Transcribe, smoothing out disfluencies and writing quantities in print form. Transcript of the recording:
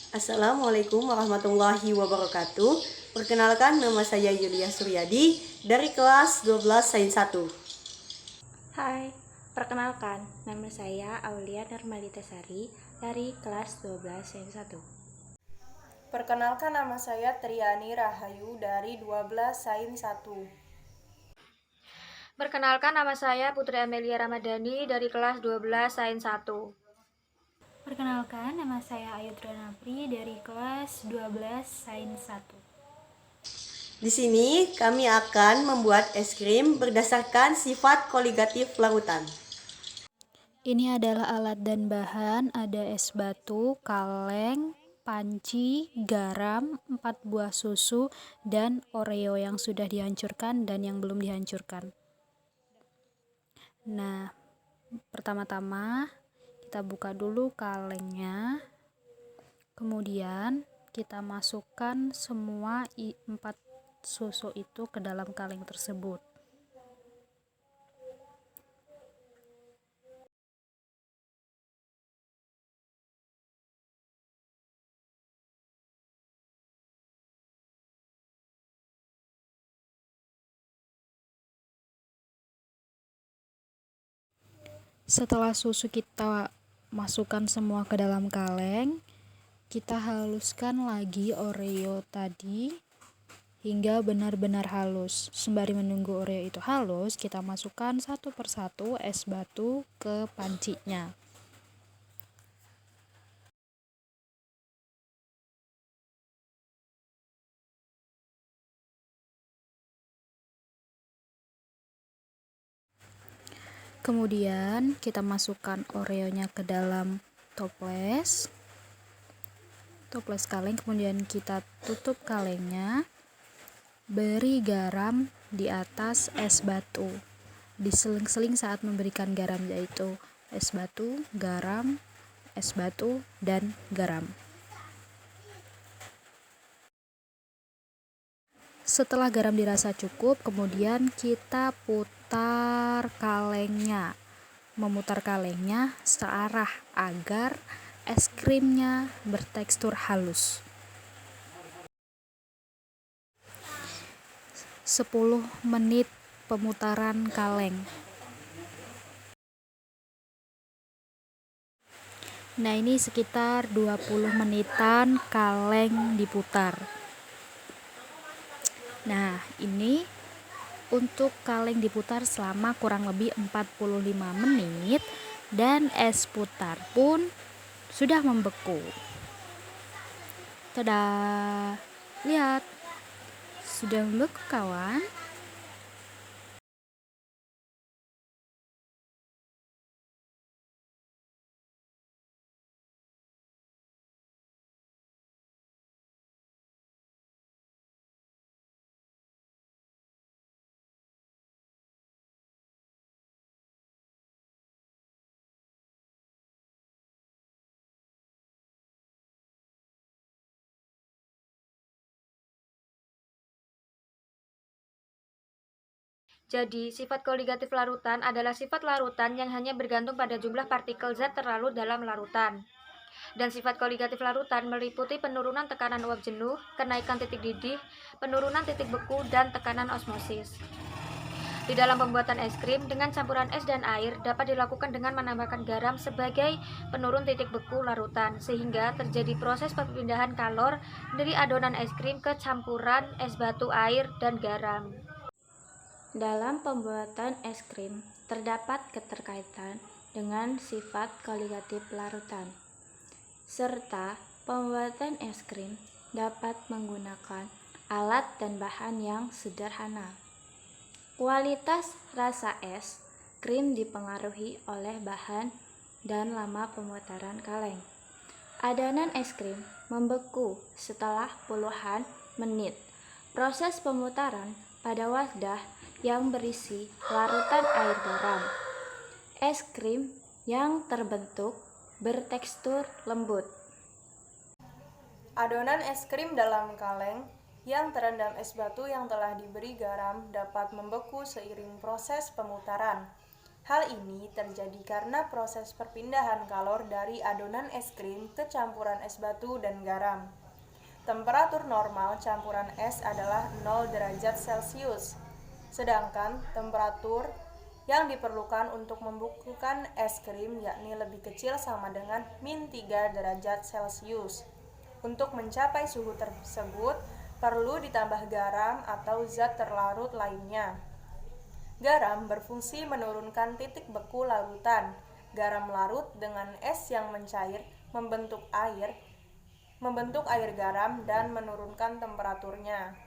Assalamualaikum warahmatullahi wabarakatuh. Perkenalkan, nama saya Yulia Suryadi dari kelas 12 Sains 1. Hai, perkenalkan, nama saya Aulia Normalitasari dari kelas 12 Sains 1. Perkenalkan, nama saya Triani Rahayu dari 12 Sains 1. Perkenalkan, nama saya Putri Amelia Ramadhani dari kelas 12 Sains 1. Perkenalkan, nama saya Ayu Trianapri dari kelas 12 Sains 1. Di sini kami akan membuat es krim berdasarkan sifat koligatif larutan. Ini adalah alat dan bahan, ada es batu, kaleng, panci, garam, 4 buah susu, dan Oreo yang sudah dihancurkan dan yang belum dihancurkan. Nah, pertama-tama kita buka dulu kalengnya, kemudian kita masukkan semua 4 susu itu ke dalam kaleng tersebut. Setelah susu kita masukkan semua ke dalam kaleng, kita haluskan lagi Oreo tadi hingga benar-benar halus. Sembari menunggu Oreo itu halus, kita masukkan satu persatu es batu ke pancinya. Kemudian kita masukkan Oreonya ke dalam toples kaleng, kemudian kita tutup kalengnya, beri garam di atas es batu, diseling-seling saat memberikan garam, yaitu es batu, garam, es batu, dan garam. Setelah garam dirasa cukup, kemudian kita putar kalengnya, memutar kalengnya searah agar es krimnya bertekstur halus. 10 menit pemutaran kaleng. Nah, ini sekitar 20 menitan kaleng diputar. Nah, ini untuk kaleng diputar selama kurang lebih 45 menit dan es putar pun sudah membeku. Tada! Lihat, sudah membeku kawan. Jadi, sifat koligatif larutan adalah sifat larutan yang hanya bergantung pada jumlah partikel zat terlarut dalam larutan. Dan sifat koligatif larutan meliputi penurunan tekanan uap jenuh, kenaikan titik didih, penurunan titik beku, dan tekanan osmosis. Di dalam pembuatan es krim, dengan campuran es dan air dapat dilakukan dengan menambahkan garam sebagai penurun titik beku larutan, sehingga terjadi proses perpindahan kalor dari adonan es krim ke campuran es batu, air, dan garam. Dalam pembuatan es krim, terdapat keterkaitan dengan sifat koligatif larutan, serta pembuatan es krim dapat menggunakan alat dan bahan yang sederhana. Kualitas rasa es krim dipengaruhi oleh bahan dan lama pemutaran kaleng. Adonan es krim membeku setelah puluhan menit. Proses pemutaran pada wadah yang berisi larutan air garam. Es krim yang terbentuk bertekstur lembut. Adonan es krim dalam kaleng yang terendam es batu yang telah diberi garam dapat membeku seiring proses pemutaran. Hal ini terjadi karena proses perpindahan kalor dari adonan es krim ke campuran es batu dan garam. Temperatur normal campuran es adalah 0 derajat Celcius, sedangkan temperatur yang diperlukan untuk membekukan es krim yakni lebih kecil sama dengan -3 derajat Celcius. Untuk mencapai suhu tersebut, perlu ditambah garam atau zat terlarut lainnya. Garam berfungsi menurunkan titik beku larutan. Garam larut dengan es yang mencair membentuk air garam dan menurunkan temperaturnya.